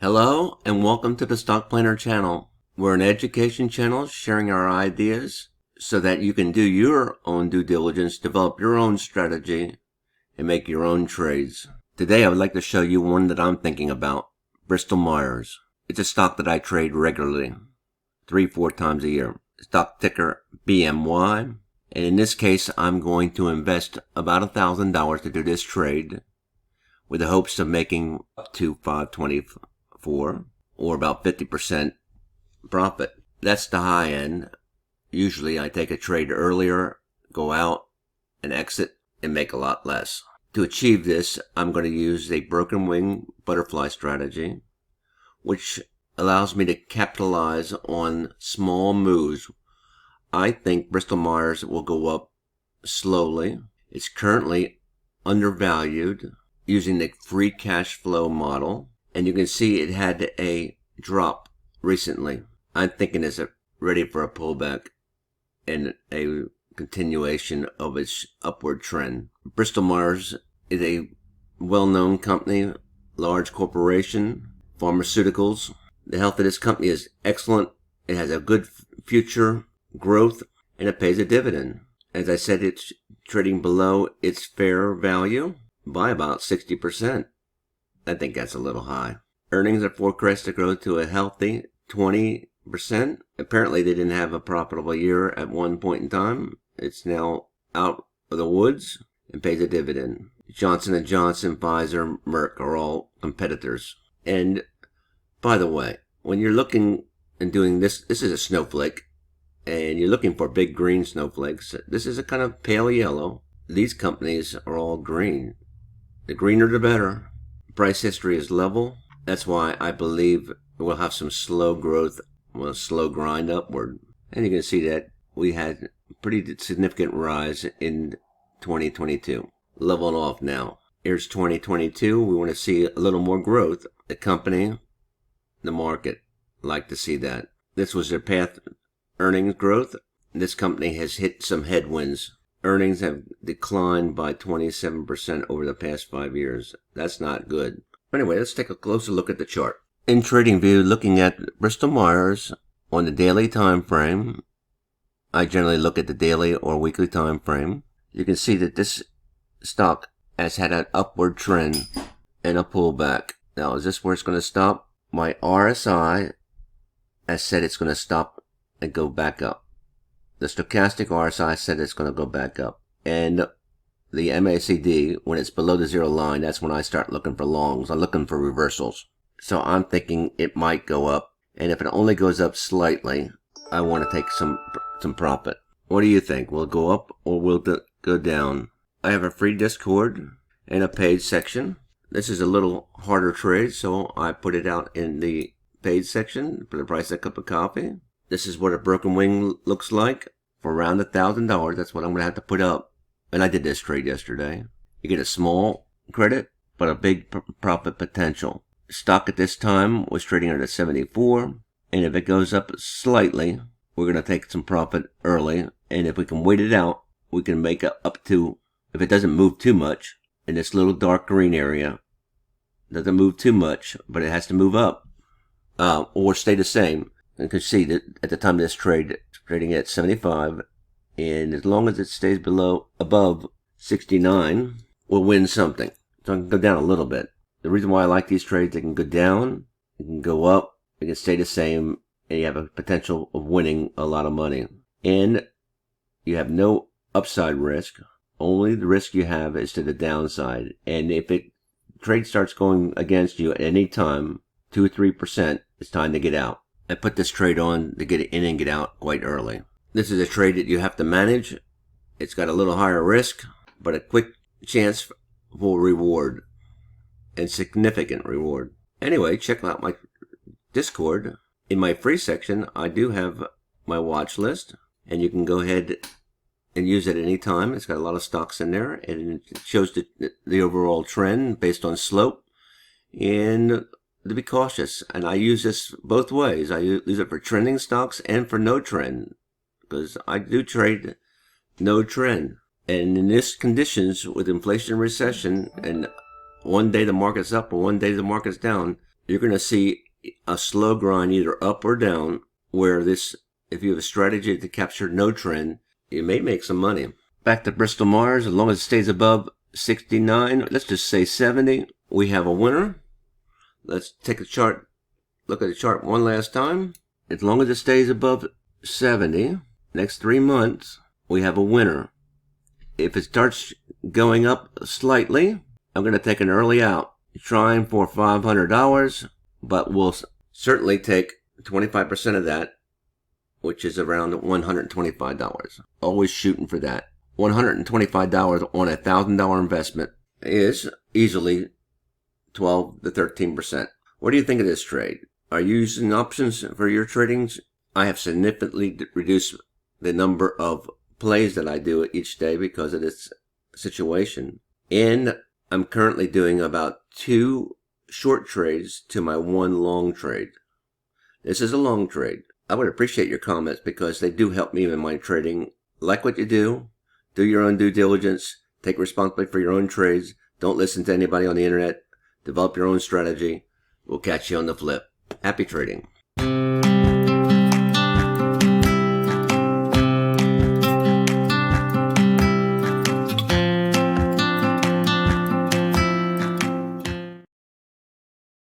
Hello and welcome to the Stock Planner channel. We're an education channel sharing our ideas so that you can do your own due diligence, develop your own strategy, and make your own trades. Today I would like to show you one that I'm thinking about, Bristol Myers. It's a stock that I trade regularly, 3-4 times a year. Stock ticker BMY. And in this case, I'm going to invest about $1,000 to do this trade with the hopes of making up to $524 or about 50% profit. That's the high end. Usually I take a trade earlier, go out and exit and make a lot less. To achieve this, I'm going to use a broken wing butterfly strategy, which allows me to capitalize on small moves. I think Bristol Myers will go up slowly. It's currently undervalued using the free cash flow model. And you can see it had a drop recently. I'm thinking it's ready for a pullback and a continuation of its upward trend. Bristol Myers is a well-known company, large corporation, pharmaceuticals. The health of this company is excellent. It has a good future growth and it pays a dividend. As I said, it's trading below its fair value by about 60%. I think that's a little high. Earnings are forecast to grow to a healthy 20%. Apparently they didn't have a profitable year at one point in time. It's now out of the woods and pays a dividend. Johnson & Johnson, Pfizer, Merck are all competitors. And by the way, when you're looking and doing this is a snowflake, and you're looking for big green snowflakes. This is a kind of pale yellow. These companies are all green. The greener the better. Price history is level. That's why I believe we'll have some slow growth, a slow grind upward. And you can see that we had a pretty significant rise in 2022. Leveling off now. Here's 2022. We want to see a little more growth. The company, the market, like to see that. This was their path earnings growth. This company has hit some headwinds. Earnings have declined by 27% over the past 5 years. That's not good. Anyway, let's take a closer look at the chart. In TradingView, looking at Bristol Myers on the daily time frame, I generally look at the daily or weekly time frame. You can see that this stock has had an upward trend and a pullback. Now, is this where it's going to stop? My RSI has said it's going to stop and go back up. The stochastic RSI said it's going to go back up. And the MACD, when it's below the zero line, that's when I start looking for longs. I'm looking for reversals. So I'm thinking it might go up. And if it only goes up slightly, I want to take some profit. What do you think? Will it go up or will it go down? I have a free Discord and a paid section. This is a little harder trade, so I put it out in the paid section for the price of a cup of coffee. This is what a broken wing looks like for around $1,000. That's what I'm going to have to put up. And I did this trade yesterday. You get a small credit, but a big profit potential. Stock at this time was trading at a 74. And if it goes up slightly, we're going to take some profit early. And if we can wait it out, we can make up to, if it doesn't move too much, in this little dark green area, doesn't move too much, but it has to move up or stay the same. You can see that at the time of this trade, it's trading at 75, and as long as it stays above 69, we'll win something. So I can go down a little bit. The reason why I like these trades, they can go down, they can go up, they can stay the same, and you have a potential of winning a lot of money. And you have no upside risk. Only the risk you have is to the downside. And if trade starts going against you at any time, 2 or 3%, it's time to get out. I put this trade on to get in and get out quite early. This is a trade that you have to manage. It's got a little higher risk, but a quick chance for reward and significant reward. Anyway, check out my Discord. In my free section, I do have my watch list, and you can go ahead and use it any time. It's got a lot of stocks in there, and it shows the overall trend based on slope. And to be cautious, and I use this both ways. I use it for trending stocks and for no trend, because I do trade no trend. And in this conditions with inflation and recession, and one day the market's up or one day the market's down, you're going to see a slow grind either up or down, where this, if you have a strategy to capture no trend, you may make some money. Back to Bristol Myers, as long as it stays above 69, let's just say 70, we have a winner. Let's take a chart, look at the chart one last time. As long as it stays above 70, next 3 months, we have a winner. If it starts going up slightly, I'm going to take an early out, trying for $500, but we'll certainly take 25% of that, which is around $125. Always shooting for that. $125 on a $1,000 investment is easily 12 to 13%. What do you think of this trade? Are you using options for your tradings? I have significantly reduced the number of plays that I do each day because of this situation. And I'm currently doing about 2 short trades to my 1 long trade. This is a long trade. I would appreciate your comments because they do help me in my trading. Like what you do. Do your own due diligence. Take responsibility for your own trades. Don't listen to anybody on the internet. Develop your own strategy. We'll catch you on the flip. Happy trading.